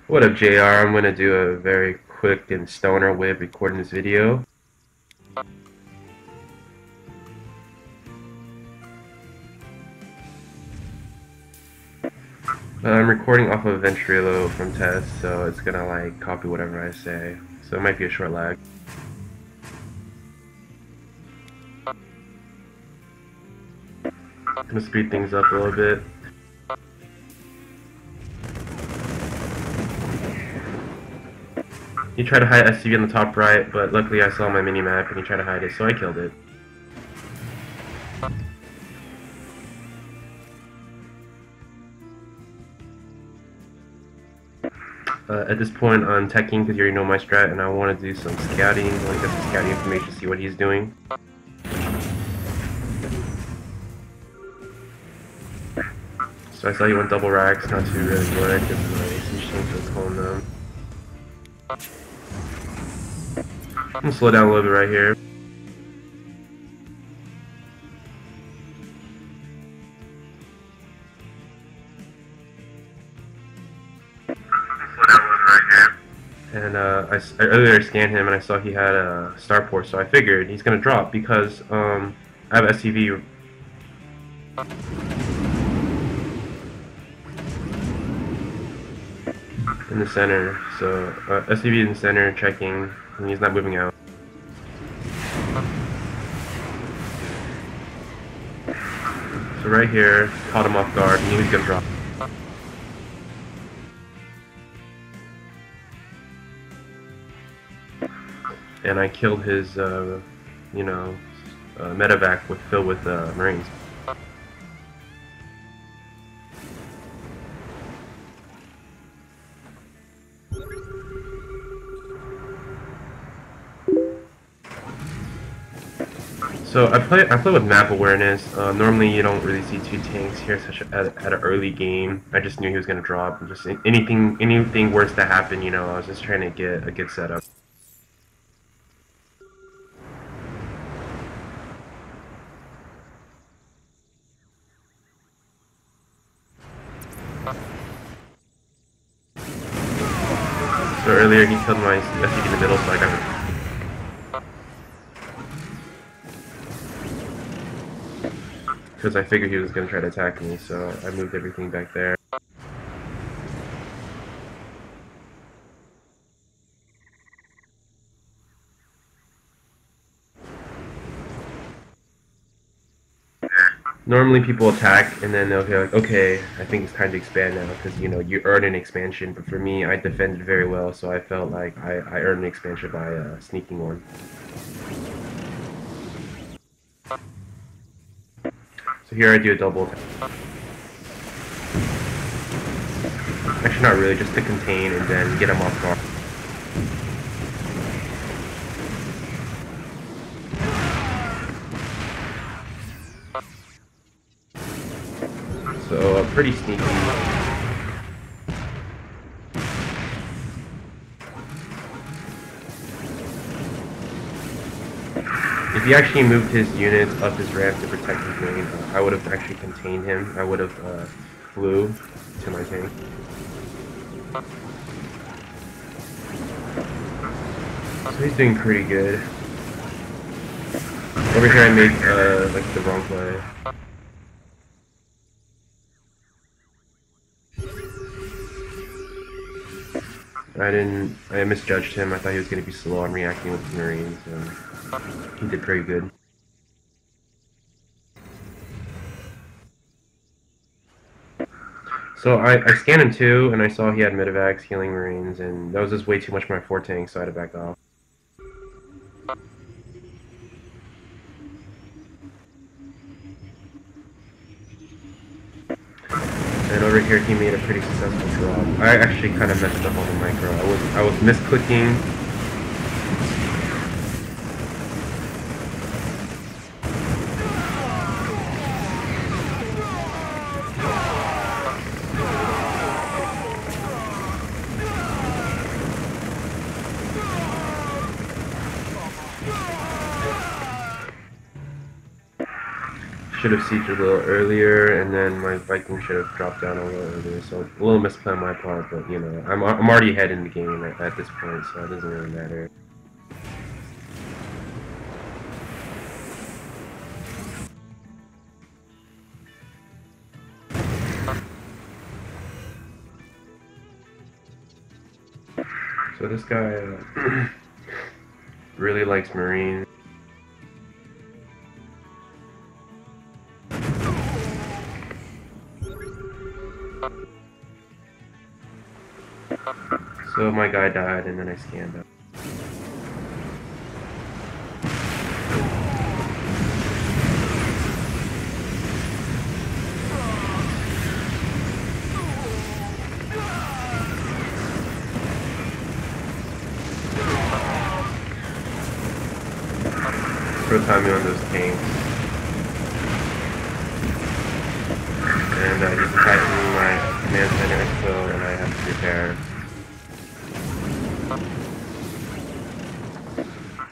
What up, JR? I'm gonna do a very quick and stoner way of recording this video. I'm recording off of Ventrilo from test, so it's gonna like copy whatever I say. So it might be a short lag. I'm gonna speed things up a little bit. He tried to hide SCV on the top right, but luckily I saw my mini-map and he tried to hide it, so I killed it. At this point, I'm teching because you already know my strat, and I want to do some scouting. I want to get some scouting information, see what he's doing. So I saw you went double racks, not too really good, because my AC change was holding them. I'm gonna slow down a little bit right here. And I earlier scanned him and I saw he had a starport, so I figured he's gonna drop because I have SCV. In the center, so SCV in the center, checking, and he's not moving out. So right here, caught him off guard, and he was gonna drop. And I killed his, medevac filled with Marines. So I play with map awareness. Normally you don't really see two tanks here at an early game. I just knew he was gonna drop. And just anything worse to happen, I was just trying to get a good setup. So earlier he killed my SCV in the middle, so I got it. Because I figured he was going to try to attack me, so I moved everything back there. Normally people attack and then they'll be like, okay, I think it's time to expand now because, you earn an expansion. But for me, I defended very well, so I felt like I earned an expansion by sneaking one. So here I do a double attack. Actually, not really, just to contain and then get him off guard. So, pretty sneaky. If he actually moved his units up his ramp to protect his main, I would have actually contained him. I would have flew to my tank. So he's doing pretty good. Over here I made like the wrong play. I misjudged him. I thought he was going to be slow on reacting with the Marines. He did pretty good. So I scanned him too, and I saw he had medevacs, healing Marines, and that was just way too much for my 4 tanks, so I had to back off. And over here he made a pretty successful drop. I actually kind of messed up on the micro. I was misclicking. should have sieged a little earlier, and then my Viking should have dropped down a little earlier. So a little misplay on my part, but you know, I'm already ahead in the game at this point, so it doesn't really matter. So this guy really likes Marines. So my guy died, and then I scanned up. Throw timing on those tanks. And he's attacking my command center expo, and I have to repair.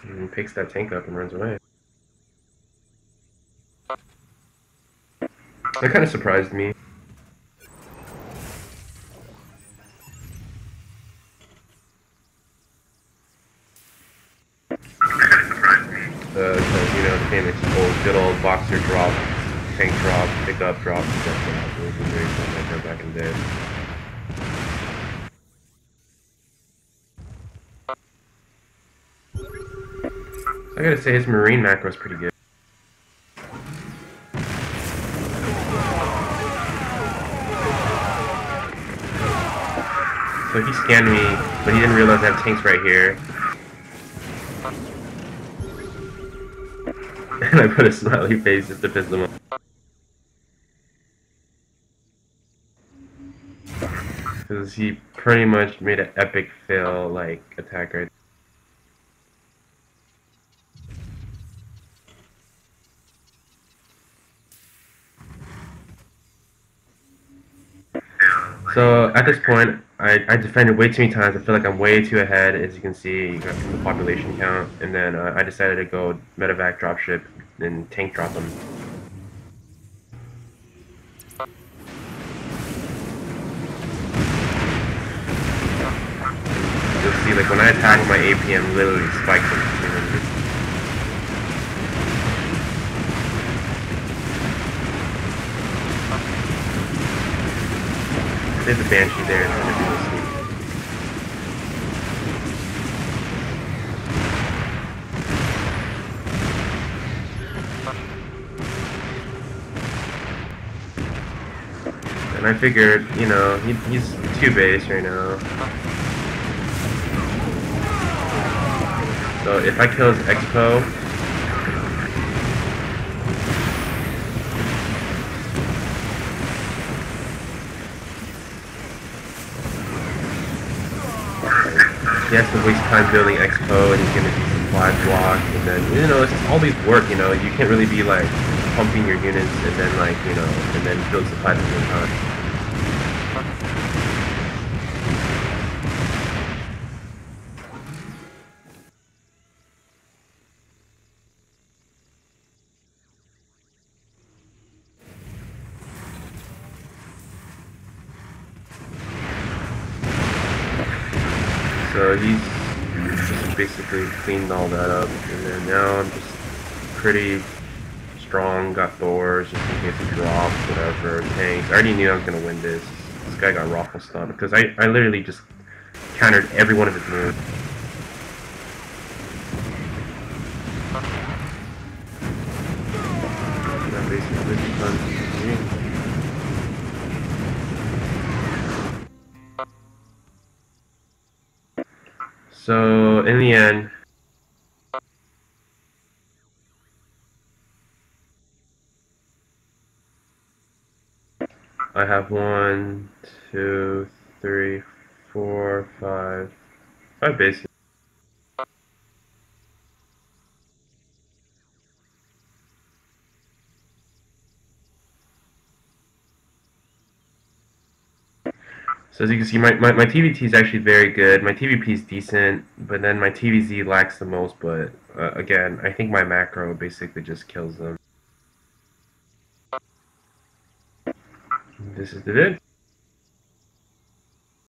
And he picks that tank up and runs away. That kind of surprised me. Because, you know, the famous good old boxer drop, tank drop, pick up drop, step drop. It was very fun like that back in the day. I gotta say, his Marine macro is pretty good. So he scanned me, but he didn't realize I have tanks right here. And I put a smiley face just to piss him off. Because he pretty much made an epic fail, like, attack right. So at this point, I defended way too many times. I feel like I'm way too ahead, as you can see, you got the population count. And then I decided to go medevac dropship and tank drop them. You'll see, like, when I attack, my APM literally spikes from 200. There's a Banshee there, and I'm gonna sleep. And I figured, you know, he's 2 base right now. So if I kill his expo, he has to waste time building expo, and he's gonna be supply block, and then, you know, it's just all these work, you know, you can't really be like pumping your units and then, like, you know, and then build supply at the same time. So he's just basically cleaned all that up, and then now I'm just pretty strong, got Thors, just in case he drops, whatever, tanks. I already knew I was going to win this. This guy got Raffle stunned, because I literally just countered every one of his moves. And that basically becomes me. So, in the end, I have 1, 2, 3, 4, 5 bases. So as you can see, my TvT is actually very good. My TvP is decent, but then my TvZ lacks the most. But again, I think my macro basically just kills them. This is the vid.